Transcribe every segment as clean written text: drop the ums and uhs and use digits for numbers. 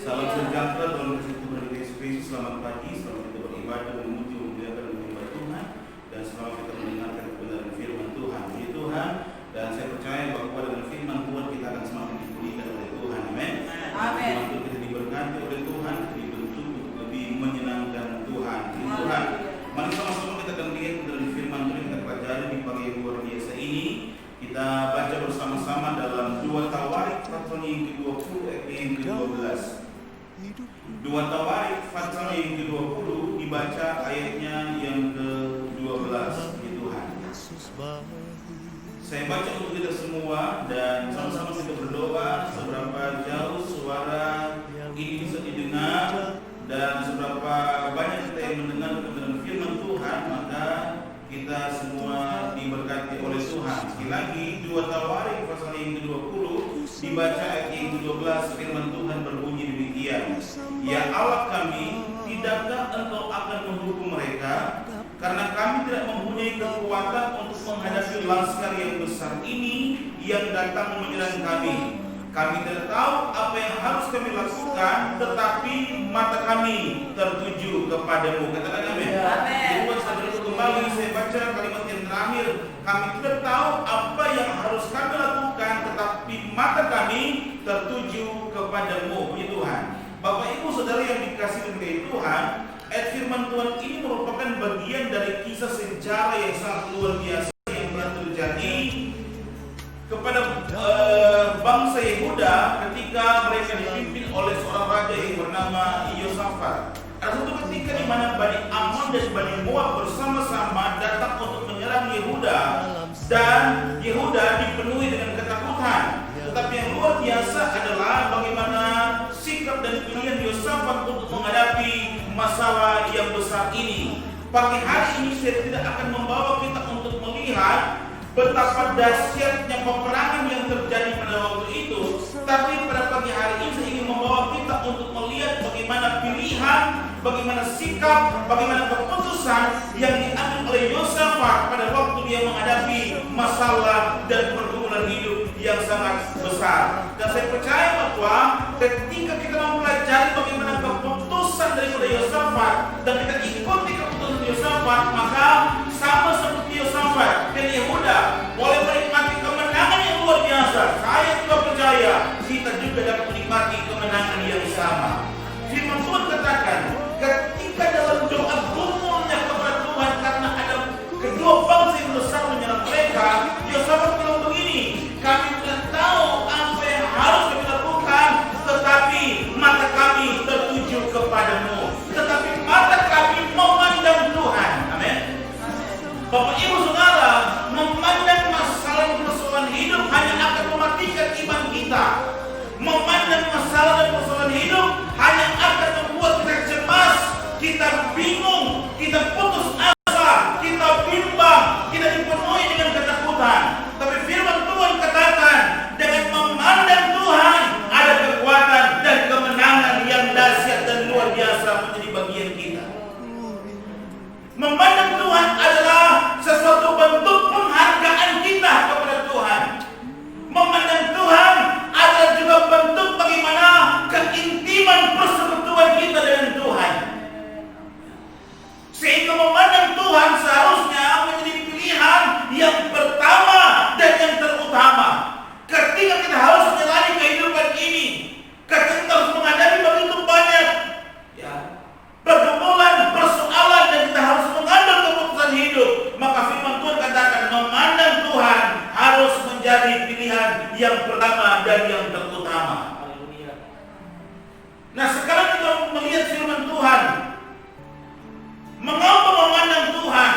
Salam sejahtera dalam kasih Tuhan Yesus Kristus. Selamat pagi, selamat kita beribadah, memuji, memuliakan, menyembah Tuhan, dan selamat kita mendengarkan kebenaran firman Tuhan. Puji Tuhan, dan saya percaya bahwa dengan firman Tuhan kita akan semakin dipulihkan oleh Tuhan. Amin. Amin. Kita diberkati oleh Tuhan, kita dibentuk untuk lebih menyenangkan Tuhan. Puji Tuhan. Mari sama-sama kita akan lihat dari firman Tuhan yang kita pelajari di pagi yang luar biasa ini. Kita baca bersama-sama dalam 2 Tawarik pasal yang ke-20 ayat yang ke-12. 2 Tawarik pasal yang ke-20 dibaca ayatnya yang ke-12. Puji Tuhan. Saya baca untuk kita semua dan sama-sama kita berdoa seberapa jauh suara ini bisa didengar dan seberapa banyak kita yang mendengar kebenaran firman Tuhan, maka kita semua diberkati oleh Tuhan. Sekali lagi 2 Tawarik pasal yang ke-20 dibaca ayat yang ke-12. Firman Tuhan berbunyi demikian. Ya Allah kami, tidakkah Engkau akan menghukum mereka? Karena kami tidak mempunyai kekuatan untuk menghadapi laskar yang besar ini yang datang menyerang kami. Kami tidak tahu apa yang harus kami lakukan, tetapi mata kami tertuju kepadamu. Katakan amin. Jadi buat saya kembali, saya baca kalimat yang terakhir. Kami tidak tahu apa yang harus kami lakukan, tetapi mata kami tertuju kepadamu. Puji Tuhan. Bapak Ibu Saudara yang dikasihi oleh Tuhan, ayat firman Tuhan ini merupakan bagian dari kisah sejarah yang sangat luar biasa yang pernah terjadi kepada bangsa Yehuda ketika mereka dipimpin oleh seorang raja yang bernama Yosafat. Ada satu ketika di mana Bani Ammon dan Bani Moab bersama-sama datang untuk menyerang Yehuda, dan Yehuda dipenuhi dengan ketakutan. Tetapi yang luar biasa adalah bagaimana sikap dan pilihan Yosafat untuk menghadapi masalah yang besar ini. Pagi hari ini saya tidak akan membawa kita untuk melihat betapa dahsyatnya peperangan yang terjadi pada waktu itu, tapi pada pagi hari ini saya ingin membawa kita untuk melihat bagaimana pilihan, bagaimana sikap, bagaimana keputusan yang diambil oleh Yosafat pada waktu dia menghadapi masalah dan pergumulan hidup yang sangat besar. Dan saya percaya bahwa ketika kita mempelajari bagaimana keputusan daripada Yosafat dan kita ikuti keputusan Yosafat, maka sama seperti Yosafat dan Yehuda boleh menikmati kemenangan yang luar biasa. Saya juga percaya kita juga dapat menikmati kemenangan yang sama. Firman Tuhan katakan, ketika dalam doa gumulnya kepada Tuhan karena ada kedua bangsa yang besar menyerang mereka, Yosafat bilang begini, kami tidak tahu apa yang harus kami lakukan, tetapi mata kami tertuju kepadamu. Tetapi mata kami memandang Tuhan. Amin. Bapak Ibu Saudara, memandang masalah dan persoalan hidup hanya akan mematikan iman kita. Memandang masalah dan persoalan hidup hanya akan membuat kita cemas, kita bingung, kita putus asa, kita bimbang, kita dipenuhi dengan ketakutan. Tapi firman Tuhan katakan, dengan memandang Tuhan ada kekuatan dan kemenangan yang dahsyat dan luar biasa menjadi bagian kita. Memandang Tuhan adalah sesuatu bentuk penghargaan kita kepada Tuhan. Memandang Tuhan adalah juga bentuk bagaimana keintiman persekutuan kita dengan Tuhan. Sehingga memandang Tuhan seharusnya menjadi pilihan yang pertama dan yang terutama. Ketika kita harus menjalani kehidupan ini, ketika kita harus menghadapi begitu banyak pergumulan, persoalan, dan kita harus mengambil keputusan hidup, maka firman Tuhan katakan memandang Tuhan harus menjadi pilihan yang pertama dan yang terutama. Nah, sekarang kita melihat firman Tuhan. Mengapa memandang Tuhan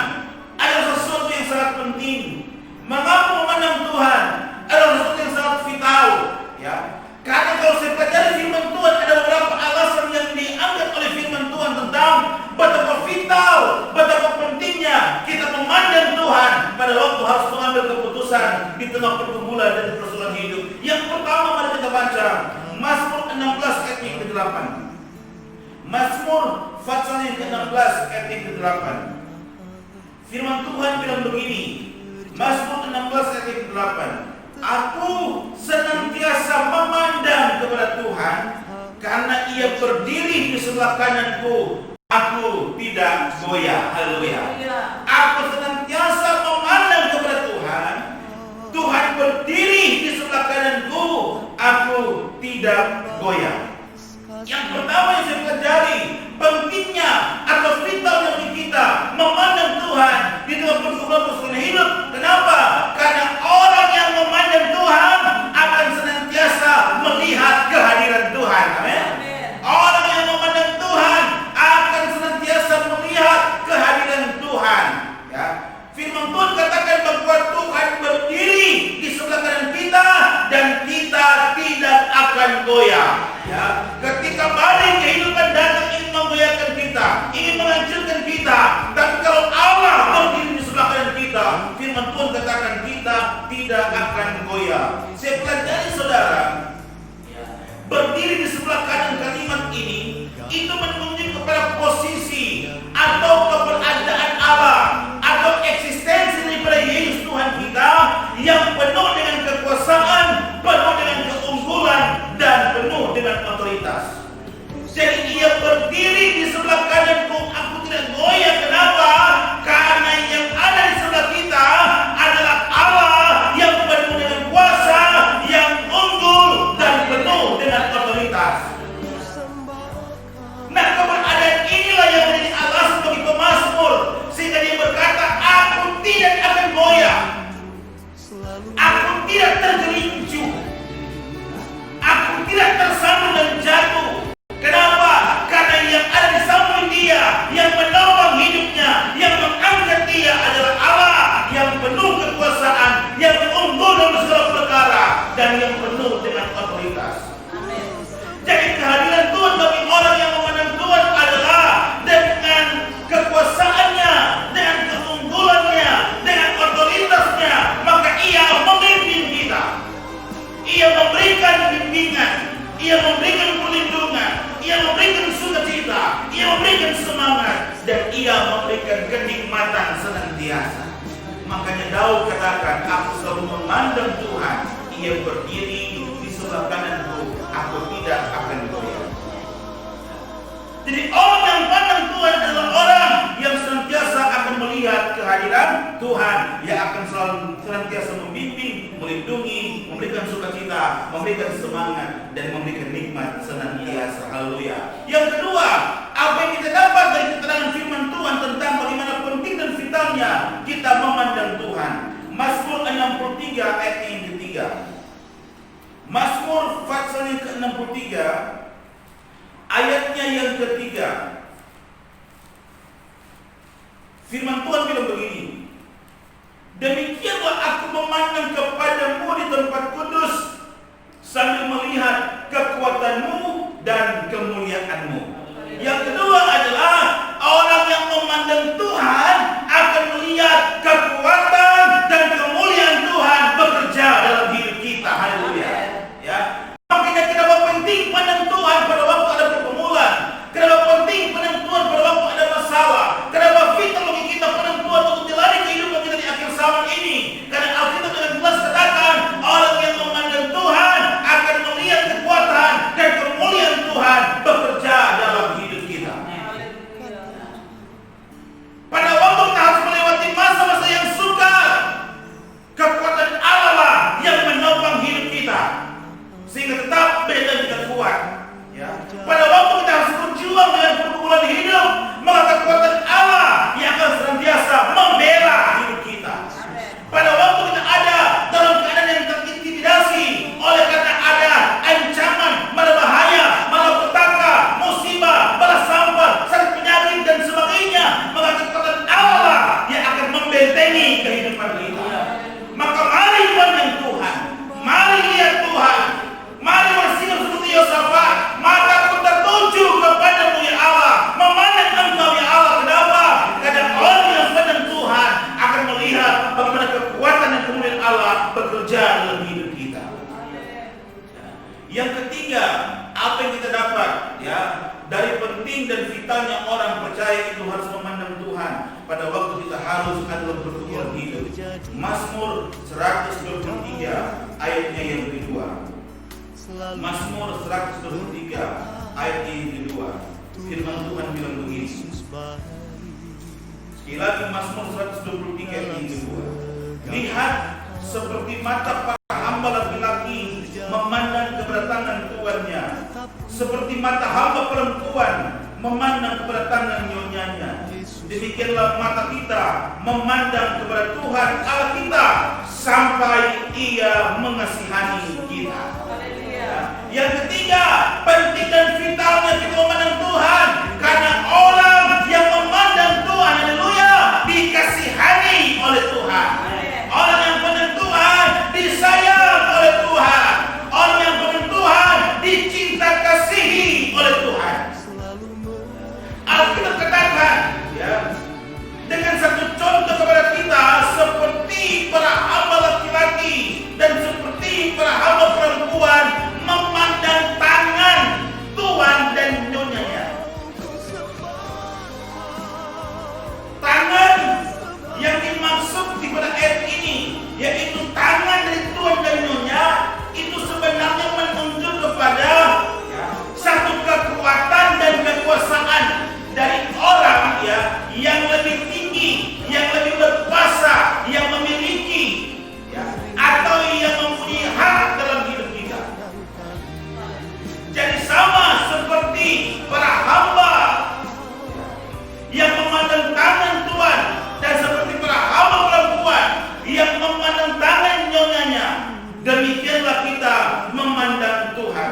adalah sesuatu yang sangat penting? Mengapa memandang Tuhan adalah sesuatu yang sangat vital? Ya, karena kalau saya pelajari firman Tuhan, ada beberapa alasan yang dianggap oleh firman Tuhan tentang betapa vital, betapa pentingnya kita memandang Tuhan pada waktu harus mengambil keputusan di tengah pergumulan dan persoalan hidup. Yang pertama, mari kita baca Mazmur 16 ayat yang ke-8. Mazmur pasal yang ke-16 ayat yang ke-8. Firman Tuhan bilang begini, Mazmur 16 ayat yang ke-8. Aku senantiasa memandang kepada Tuhan, karena Ia ia berdiri di sebelah kananku, aku tidak goyah. Haleluya. Aku senantiasa memandang kepada Tuhan. Tuhan berdiri di sebelah kananku, aku tidak goyah. Yang pertama yang saya pelajari, pentingnya atau vitalnya bagi kita memandang Tuhan di dalam pergumulan hidup. Kenapa? Karena orang yang memandang Tuhan akan senantiasa melihat kehadiran Tuhan. Amin. Orang yang memandang Tuhan akan senantiasa melihat kehadiran Tuhan. Ya. Firman Tuhan katakan bahwa Tuhan berdiri di sebelah kanan kita dan kita tidak akan goyah. Ya. Ketika badai kehidupan datang ingin menggoyahkan kita, ingin menghancurkan kita, tapi kalau Allah berdiri di sebelah kanan kita, firman Tuhan katakan kita tidak akan goyah. Saya pelajari saudara, berdiri di sebelah kanan kalimat ini itu menunjuk kepada posisi atau keberadaan Allah atau eksistensi daripada Yesus Tuhan kita yang penuh dengan kekuasaan, penuh dengan keunggulan dan penuh dengan otoritas. Jadi ia berdiri di sebelah kananku, aku tidak goyah. Kenapa? Karena yang ada di sebelah kita adalah Allah yang penuh dengan kuasa, yang unggul dan penuh dengan otoritas. Nah, keberadaan inilah yang menjadi alasan bagi pemazmur sehingga dia berkata, aku tidak akan goyah, aku tidak tergelincir, aku tidak tersandung dan jatuh. Kenapa? Karena yang ada di samping dia, yang menolong hidupnya, yang mengangkat dia adalah Allah yang penuh kekuasaan, yang unggul dalam segala perkara dan yang penuh dengan otoritas. Jadi kehadiran Tuhan bagi orang yang memandang Tuhan adalah dengan kekuasaannya, dengan keunggulannya, dengan otoritasnya, maka ia memimpin kita. Ia memberikan bimbingan, ia memberikan perlindungan, ia memberikan sukacita, ia memberikan semangat, dan ia memberikan kenikmatan senantiasa. Makanya Daud katakan, aku selalu memandang Tuhan, ia berdiri di sebelah kananku, aku tidak akan goyah. Jadi orang yang pandang Tuhan adalah orang yang senantiasa akan melihat kehadiran Tuhan, yang akan selalu senantiasa membimbing, melindungi, memberikan sukacita, memberikan semangat, dan memberikan nikmat senantiasa. Haleluya. Yang kedua, apa yang kita dapat dari keterangan firman Tuhan tentang bagaimana penting dan vitalnya kita memandang Tuhan. Mazmur 63 ayat yang ketiga. Mazmur pasal yang ke-63 ayatnya yang ketiga. Firman Tuhan bilang begini, demikianlah aku memandang kepadamu di tempat kudus sambil melihat kekuatanmu dan kemuliaanmu. Yang kedua adalah orang yang memandang Tuhan akan melihat kekuatan dan kemuliaan Tuhan bekerja dalam hidup kita. Haleluya. Ya. Makanya kenapa penting pandang Tuhan pada waktu ada pergumulan, kenapa penting pandang Tuhan pada waktu ada masalah, kenapa vital bagi kita pandang Tuhan untuk jalani kehidupan kita di akhir zaman ini. Karena Alkitab dengan jelas katakan orang yang memandang Tuhan akan melihat kekuatan dan kemuliaan Tuhan bekerja dalam hidup kita. Pada waktu kita harus melewati masa-masa yang sukar, kekuatan Allah lah yang menopang hidup kita sehingga tetap beda kita kuat. Ya. Pada waktu kita harus berjuang dengan pergumulan hidup, maka kekuatan Allah yang akan senantiasa membela hidup kita. Pada waktu kita ada dalam keadaan yang terintimidasi oleh karena ada ancaman, bahaya, malapetaka, musibah, balas sampah, sakit penyakit dan sebagainya, maka kekuatan Allah yang akan membentengi kehidupan kita. Maka mari pandang Tuhan, mari lihat Tuhan, mari bersikap seperti Yosafat, mataku tertuju kepadamu ya Allah, memandang Engkau ya Allah. Kenapa? Karena orang yang pandang Tuhan akan melihat bagaimana kekuatan dan kemuliaan Allah bekerja dalam hidup kita. Yang ketiga, apa yang kita dapat ya dari penting dan vitalnya orang percaya itu harus memandang Tuhan pada waktu kita harus adalah pergumulan hidup. Mazmur 123 ayatnya yang kedua. Mazmur 123 ayat yang kedua. Firman Tuhan bilang begini. Sekali lagi Mazmur 123 ayat yang kedua. Lihat seperti mata para hamba laki-laki memandang keberatan tuannya, seperti mata hamba perempuan memandang keberatan nyonyanya. Demikianlah mata kita memandang kepada Tuhan Allah kita sampai Ia mengasihani kita. Yang ketiga, penting dan vitalnya kita memandang Tuhan, karena orang yang memandang Tuhan, haleluya, dikasihani oleh Tuhan. Orang yang memandang Tuhan disayang oleh Tuhan. Orang yang memandang Tuhan dicinta kasihi oleh Tuhan. Alkitab katakan, ya, dengan satu contoh kepada kita, seperti para hamba laki-laki dan seperti para hamba perempuan memandang tangan Tuhan dan nyonyanya. Tangan yang dimaksud di pada ayat ini, yaitu tangan dari Tuhan dan nyonya, itu sebenarnya menunjuk kepada satu kekuatan dan kekuasaan dari orang, ya, yang lebih tinggi, yang lebih berkuasa, yang memiliki, ya, atau yang mempunyai hak dalam hidup kita. Jadi sama seperti para hamba yang memandang tangan Tuhan dan seperti para hamba perempuan yang memandang tangan nyonyanya, demikianlah kita memandang Tuhan.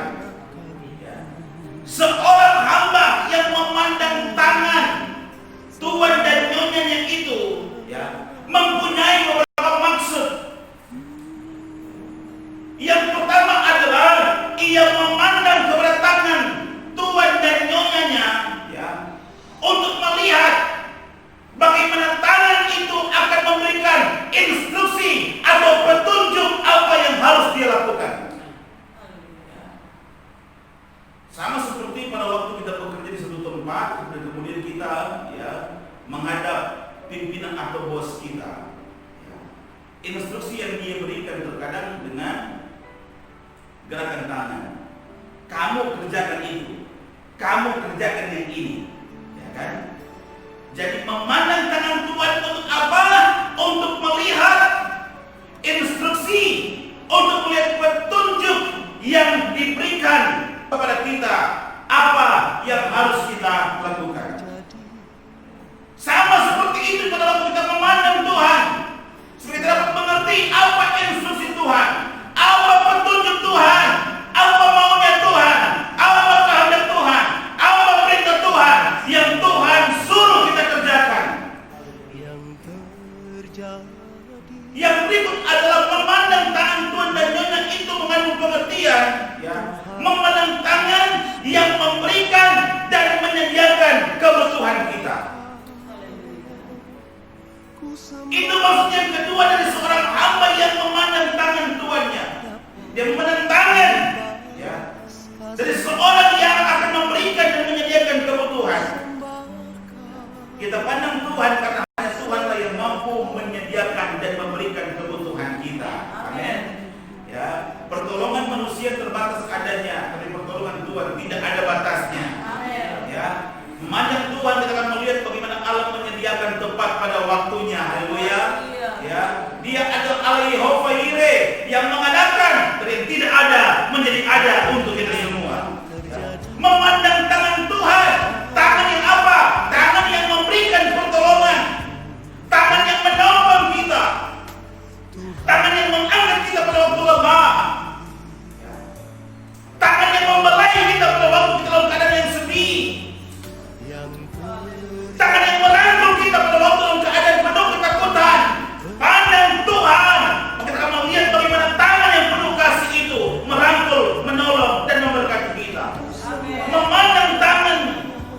Seorang hamba yang memandang tangan Tuhan dan nyonyanya itu, ya, mempunyai beberapa maksud. Yang pertama adalah ia memandang kepada tangan Tuhan dan nyonyanya, ya, untuk melihat bagaimana tangan itu akan memberikan instruksi atau petunjuk apa yang harus dia lakukan. Sama seperti pada waktu kita bekerja di satu tempat dan kemudian kita, ya, menghadap pimpinan atau bos kita, ya. Instruksi yang dia berikan terkadang dengan gerakan tangan. Kamu kerjakan itu, kamu kerjakan yang ini, ya kan? Jadi memandang tangan Tuhan untuk apa? Untuk melihat instruksi, untuk melihat petunjuk yang diberikan kepada kita, apa yang harus kita lakukan. Sama seperti itu pada waktu kita memandang Tuhan, supaya kita dapat mengerti apa instruksi Tuhan, apa petunjuk Tuhan, apa maunya Tuhan, apa kehendak Tuhan, apa perintah Tuhan yang Tuhan suruh kita kerjakan. Yang berikut adalah memandang tangan Tuhan dan nyonya itu mengandung pengertian, ya, memandang tangan yang memberikan dan menyediakan kebutuhan kita. Itu maksudnya yang kedua dari seorang hamba yang memandang tangan Tuannya. Dia memandang tangan, ya, dari seorang yang akan memberikan dan menyediakan kebutuhan. Kita pandang Tuhan karena hanya Tuhanlah yang mampu menyediakan dan memberikan kebutuhan kita. Amin. Ya, pertolongan manusia terbatas adanya, tapi pertolongan Tuhan tidak ada batasnya. Amin. Ya, memandang Tuhan kita akan melihat bagaimana Allah menyediakan tepat pada waktunya. Haleluya. Ya, Dia adalah Allah Yehova Yire yang mengadakan dari yang tidak ada menjadi ada untuk kita semua. Ya. Memandang tangan Tuhan, tangan yang apa? Tangan yang memberikan pertolongan, tangan yang menolong kita, tangan yang mengangkat kita pada waktu lemah, tangan yang membelai kita pada waktu kita dalam keadaan yang sedih, tangan yang merangkul kita pada waktu dalam keadaan penuh ketakutan. Pandang Tuhan, kita akan melihat bagaimana tangan yang penuh kasih itu merangkul, menolong, dan memberkati kita. Memandang tangan,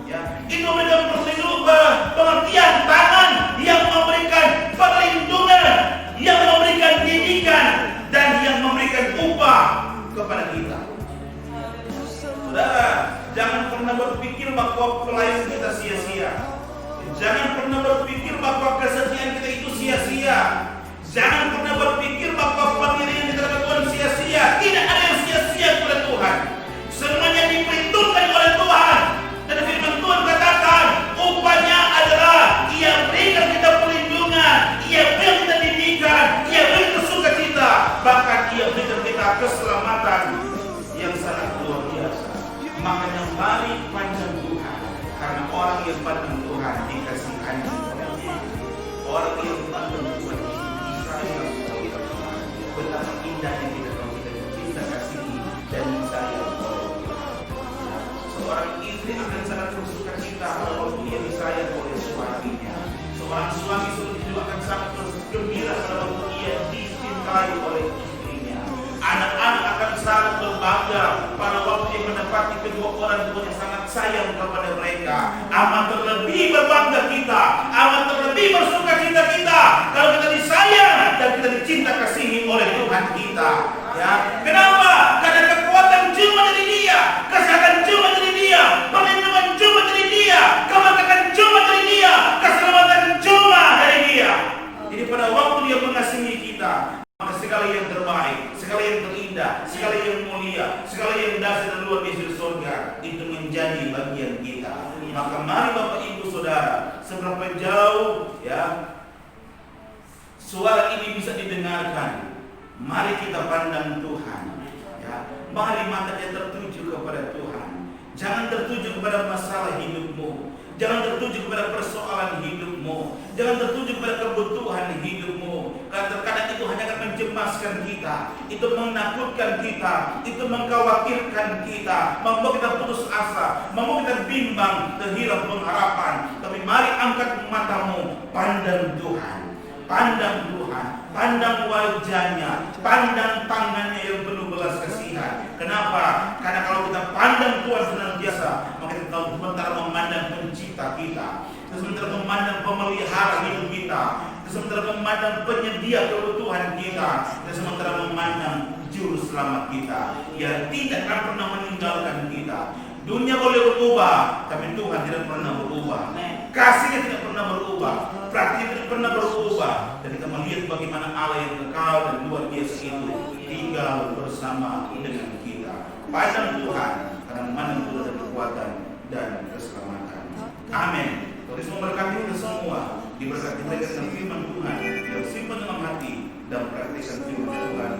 ya, itu memberikan pengertian tangan yang memberikan perlindungan, yang memberikan didikan, dan yang memberikan upah kepada kita. Saudara, jangan pernah berpikir bahwa pelayanan kita sia-sia. Jangan pernah berpikir bahwa kesetiaan kita itu sia-sia. Jangan pernah berpikir bahwa pendirian kita kepada Tuhan sia-sia. Tidak ada yang sia-sia kepada Tuhan. Semuanya diperhitungkan oleh yang berikan kita keselamatan yang sangat luar biasa. Makanya mari pandang Tuhan, karena orang yang pandang Tuhan dikasihani oleh-Nya. Orang yang pandang Tuhan disayang oleh Tuhan. Betapa indahnya kita kalau kita dicinta kasihi dan disayang oleh Tuhan. Seorang istri akan sangat bersuka cita kalau dia disayang oleh suaminya. Seorang suami juga akan sangat bergembira kalau ia dicintai oleh istrinya. Anak-anak akan sangat berbangga pada waktu yang mendapati kedua orang tua yang sangat sayang kepada mereka. Amat terlebih berbangga kita, amat terlebih bersuka cita kita kalau kita disayang dan kita dicinta kasihi oleh Tuhan kita. Ya, kenapa? Karena kekuatan cuma dari Dia, kesehatan cuma dari Dia, perlindungan cuma dari Dia, keberkatan cuma dari Dia, keselamatan cuma dari Dia. Jadi pada waktu Dia mengasihi kita, maka segala yang terbaik, segala yang terindah, segala yang mulia, segala yang dasar dan luar biasa di surga itu menjadi bagian kita. Maka mari Bapak Ibu Saudara, seberapa jauh ya suara ini bisa didengarkan, mari kita pandang Tuhan. Ya, mari matanya tertuju kepada Tuhan. Jangan tertuju kepada masalah hidupmu. Jangan tertuju kepada persoalan hidupmu. Jangan tertuju kepada kebutuhan hidupmu. Karena terkadang itu hanya akan mencemaskan kita, itu menakutkan kita, itu mengkhawatirkan kita, membuat kita putus asa, membuat kita bimbang, kehilangan pengharapan. Tapi mari angkat matamu, pandang Tuhan. Pandang Tuhan, pandang wajahnya, pandang tangannya yang penuh belas kasihan. Kenapa? Karena kalau kita pandang Tuhan senantiasa, maka kita tahu sementara memandang pencipta kita, sementara memandang pemelihara hidup kita, sementara memandang penyedia kebutuhan kita, dan sementara memandang juru selamat kita yang tidak akan pernah meninggalkan kita. Dunia boleh berubah, tapi Tuhan tidak pernah berubah. Kasihnya tidak pernah berubah, praktiknya tidak pernah berubah. Dan kita melihat bagaimana Allah yang kekal dan luar biasa itu tinggal bersama dengan kita. Pandang Tuhan, karena memandang Tuhan ada kekuatan dan keselamatan. Amin. Tuhan memberkati kita semua, diberkati mereka dengan firman Tuhan yang simpan dalam hati dan praktikkan firman Tuhan.